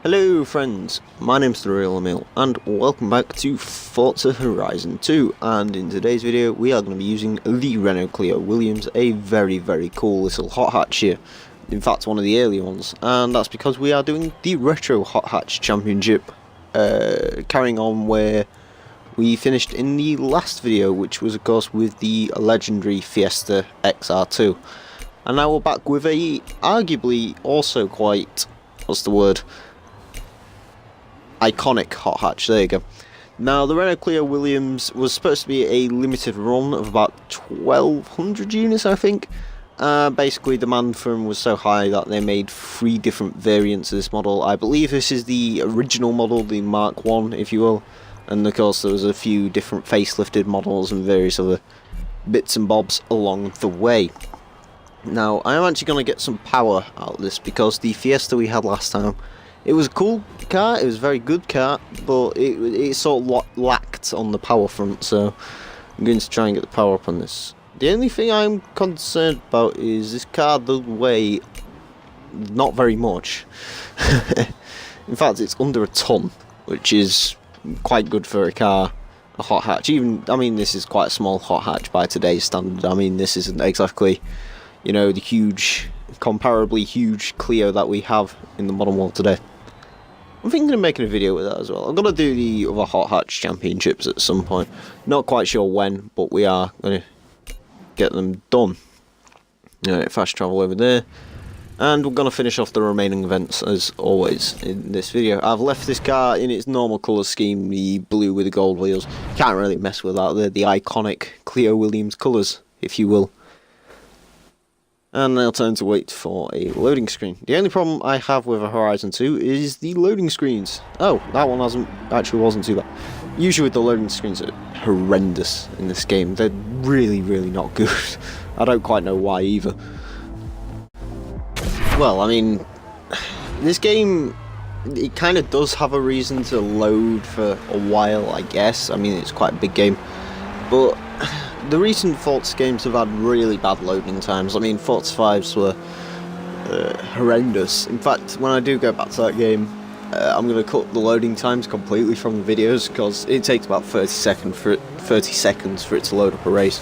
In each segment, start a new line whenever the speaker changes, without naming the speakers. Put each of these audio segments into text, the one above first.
Hello friends, my name's TheRealEmile and welcome back to Forza Horizon 2, and in today's video we are going to be using the Renault Clio Williams, a very cool little hot hatch here. In fact, one of the early ones, and that's because we are doing the Retro Hot Hatch Championship, carrying on where we finished in the last video, which was of course with the legendary Fiesta XR2. And now we're back with a arguably also quite, what's the word, iconic hot hatch. There you go. Now the Renault Clio Williams was supposed to be a limited run of about 1200 units, I think. Basically demand for them was so high that they made 3 different variants of this model. I believe this is the original model, the Mark 1 if you will, and of course there was a few different facelifted models and various other bits and bobs along the way. Now I am actually going to get some power out of this because the Fiesta we had last time, it was a cool car, it was a very good car, but it sort of lacked on the power front, so I'm going to try and get the power up on this. The only thing I'm concerned about is this car does weigh not very much. In fact, it's under a ton, which is quite good for a car, a hot hatch. Even, I mean, this is quite a small hot hatch by today's standard. I mean, this isn't exactly, you know, the huge, comparably huge Clio that we have in the modern world today. I'm thinking of making a video with that as well. I'm going to do the other hot hatch championships at some point. Not quite sure when, but we are going to get them done. Alright, fast travel over there. And we're going to finish off the remaining events as always in this video. I've left this car in its normal colour scheme, the blue with the gold wheels. Can't really mess with that. They're the iconic Clio Williams colours, if you will. And now time to wait for a loading screen. The only problem I have with a Horizon 2 is the loading screens. Oh, that one wasn't too bad. Usually the loading screens are horrendous in this game. They're really not good. I don't quite know why either. Well, I mean, this game, it kind of does have a reason to load for a while, I guess. I mean, it's quite a big game. But the recent Forza games have had really bad loading times. I mean, Forza 5s were horrendous. In fact, when I do go back to that game, I'm going to cut the loading times completely from the videos because it takes about 30 seconds for it to load up a race,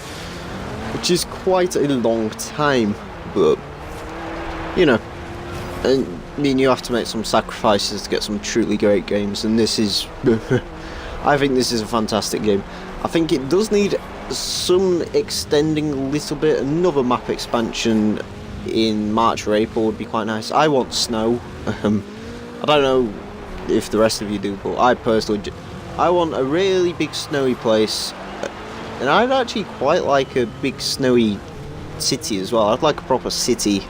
which is quite a long time. But you know, I mean, you have to make some sacrifices to get some truly great games, and this is I think this is a fantastic game. I think it does need some extending a little bit. Another map expansion in March or April would be quite nice. I want snow. I don't know if the rest of you do, but I personally I want a really big snowy place, and I'd actually quite like a big snowy city as well. I'd like a proper city,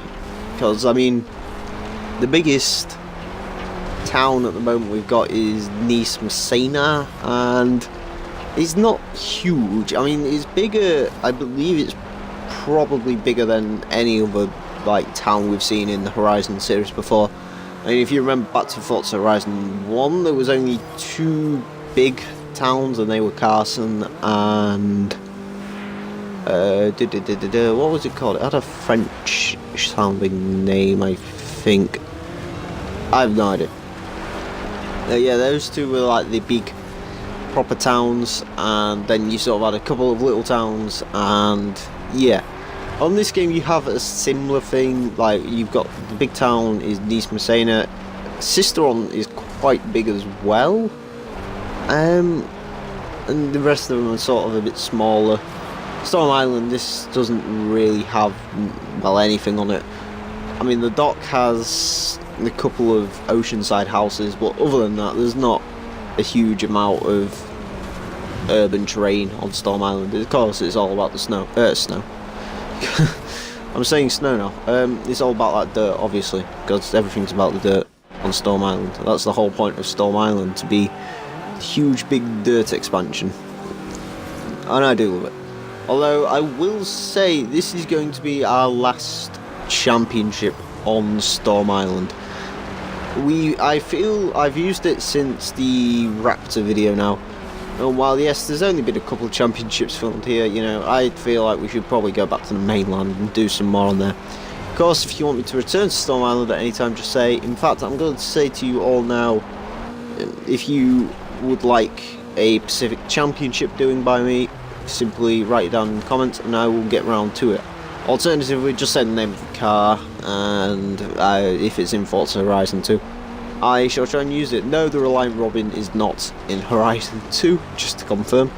because I mean, the biggest town at the moment we've got is Nice-Messina, and it's not huge. I mean, it's bigger, I believe it's probably bigger than any other like town we've seen in the Horizon series before. I mean, if you remember back to Forza Horizon 1, there was only 2 big towns, and they were Carson and what was it called? It had a French sounding name, I think. I have no idea. Yeah, those 2 were like the big proper towns, and then you sort of had a couple of little towns, and yeah. On this game you have a similar thing, like you've got the big town is Nice-Messina. Sisteron is quite big as well, and the rest of them are sort of a bit smaller. Storm Island, this doesn't really have, well, anything on it. I mean, the dock has a couple of oceanside houses, but other than that there's not a huge amount of urban terrain on Storm Island. Of course, it's all about the snow. I'm saying snow now. It's all about that dirt, obviously, because everything's about the dirt on Storm Island. That's the whole point of Storm Island, to be a huge, big dirt expansion. And I do love it. Although I will say this is going to be our last championship on Storm Island. I feel I've used it since the Raptor video now, and while yes, there's only been a couple of championships filmed here, you know, I feel like we should probably go back to the mainland and do some more on there. Of course, if you want me to return to Storm Island at any time, just say. In fact, I'm going to say to you all now, if you would like a Pacific Championship doing by me, simply write it down in the comments and I will get round to it. Alternatively, just say the name of the car, and if it's in Forza Horizon 2, I shall try and use it. No, the Reliant Robin is not in Horizon 2, just to confirm.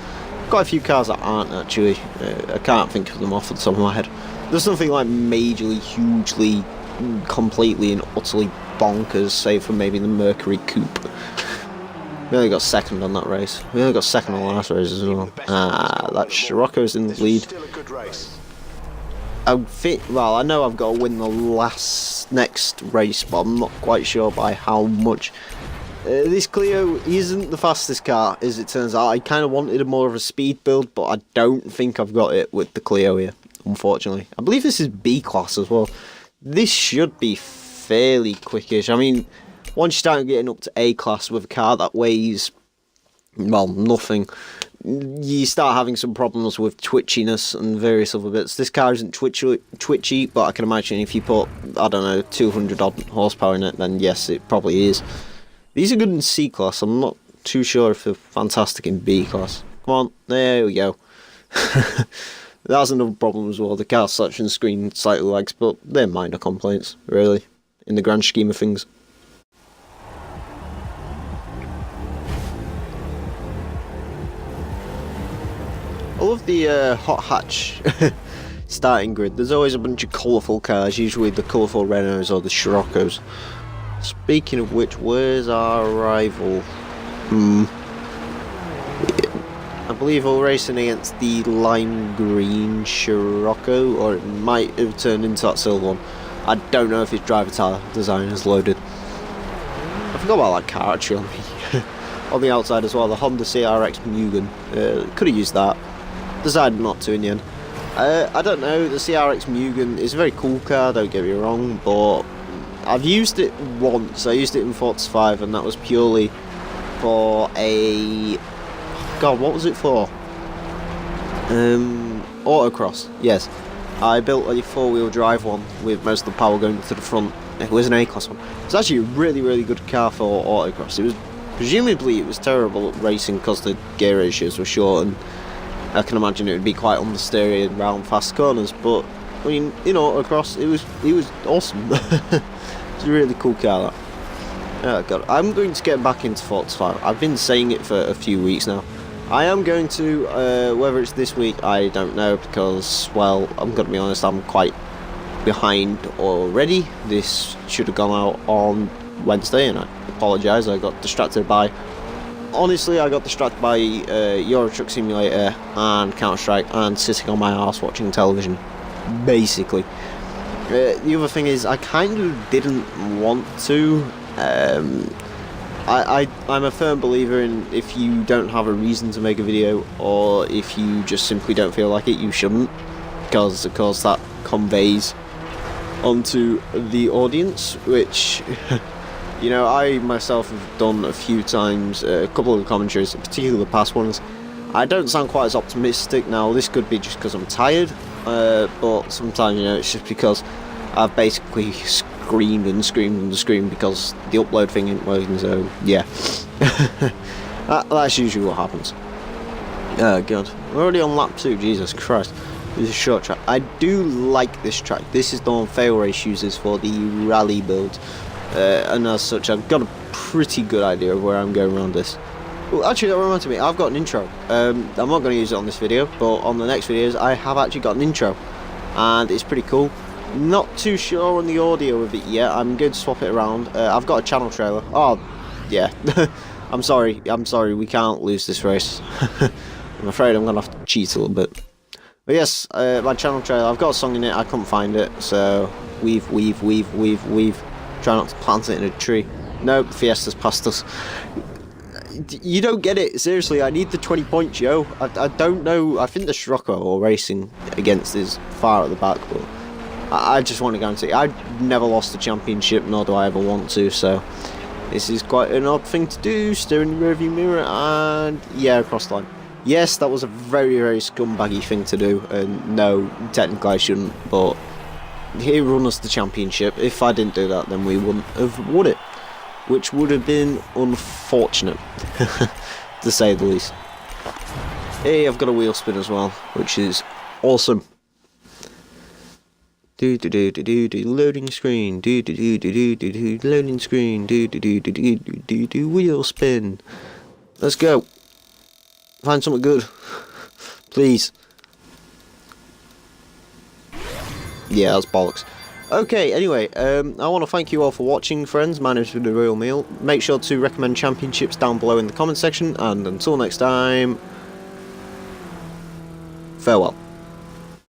Quite a few cars that aren't actually. I can't think of them off the top of my head. There's nothing like majorly, hugely, completely and utterly bonkers, save for maybe the Mercury Coupe. We only got second on that race. We only got second on the last race as well. That Scirocco's in the lead. Well, I know I've got to win the next race, but I'm not quite sure by how much. This Clio isn't the fastest car, as it turns out. I kind of wanted more of a speed build, but I don't think I've got it with the Clio here, unfortunately. I believe this is B class as well. This should be fairly quickish. I mean, once you start getting up to A class with a car that weighs, well, nothing, you start having some problems with twitchiness and various other bits. This car isn't twitchy, but I can imagine if you put, I don't know, 200 odd horsepower in it, then yes, it probably is. These are good in C class. I'm not too sure if they're fantastic in B class. Come on, there we go. That's another problem as well. The car selection screen slightly lags, but they're minor complaints, really, in the grand scheme of things. I love the hot hatch starting grid. There's always a bunch of colourful cars, usually the colourful Renaults or the Scirocco's. Speaking of which, where's our rival? I believe we're racing against the lime green Scirocco, or it might have turned into that silver one. I don't know if his driver tire design is loaded. I forgot about that car actually on the outside as well, the Honda CRX Mugen. Could have used that. Decided not to in the end. I don't know, the CRX Mugen is a very cool car, don't get me wrong, but I've used it once. I used it in Forza 5 and that was purely for a... God, what was it for? Autocross, yes. I built a four-wheel drive one with most of the power going to the front. It was an A-class one. It was actually a really, really good car for autocross. It was, presumably it was terrible at racing because the gear ratios were short, and I can imagine it would be quite understeery around fast corners, but I mean, in autocross, it was awesome. It's a really cool car, that. Oh God, I'm going to get back into Forza 5. I've been saying it for a few weeks now. I am going to, whether it's this week, I don't know, because, well, I'm going to be honest, I'm quite behind already. This should have gone out on Wednesday, and I apologise, I got distracted by... Honestly, I got distracted by Euro Truck Simulator and Counter-Strike and sitting on my arse watching television, basically. The other thing is, I kind of didn't want to. I'm a firm believer in if you don't have a reason to make a video, or if you just simply don't feel like it, you shouldn't, because of course that conveys onto the audience, which you know, I myself have done a few times, a couple of the commentaries, particularly the past ones. I don't sound quite as optimistic now. This could be just because I'm tired, but sometimes, you know, it's just because I've basically screamed and screamed and screamed because the upload thing isn't working, so yeah. That's usually what happens. Oh God, we're already on lap 2, Jesus Christ. This is a short track. I do like this track. This is the one Fail Race uses for the rally build. And as such, I've got a pretty good idea of where I'm going around this. Well, actually, that reminds me, I've got an intro. I'm not going to use it on this video, but on the next videos, I have actually got an intro. And it's pretty cool. Not too sure on the audio of it yet. I'm going to swap it around. I've got a channel trailer. Oh, yeah. I'm sorry, we can't lose this race. I'm afraid I'm going to have to cheat a little bit. But yes, my channel trailer, I've got a song in it, I couldn't find it, so weave. Try not to plant it in a tree. Nope, Fiesta's past us. You don't get it, seriously, I need the 20 points, yo. I don't know, I think the Scirocco or racing against is far at the back, but I just want to guarantee. I've never lost a championship, nor do I ever want to, so this is quite an odd thing to do, stare in the rearview mirror, and yeah, across the line. Yes, that was a very, very scumbaggy thing to do, and no, technically I shouldn't, but he run us the championship. If I didn't do that, then we wouldn't have won it, which would have been unfortunate, to say the least. Hey, I've got a wheel spin as well, which is awesome. Loading screen. Loading screen. Wheel spin. Let's go. Find something good, please. Yeah, that's bollocks. Okay, anyway, I want to thank you all for watching, friends. My name's TheRealEmile. Make sure to recommend championships down below in the comment section, and until next time, farewell.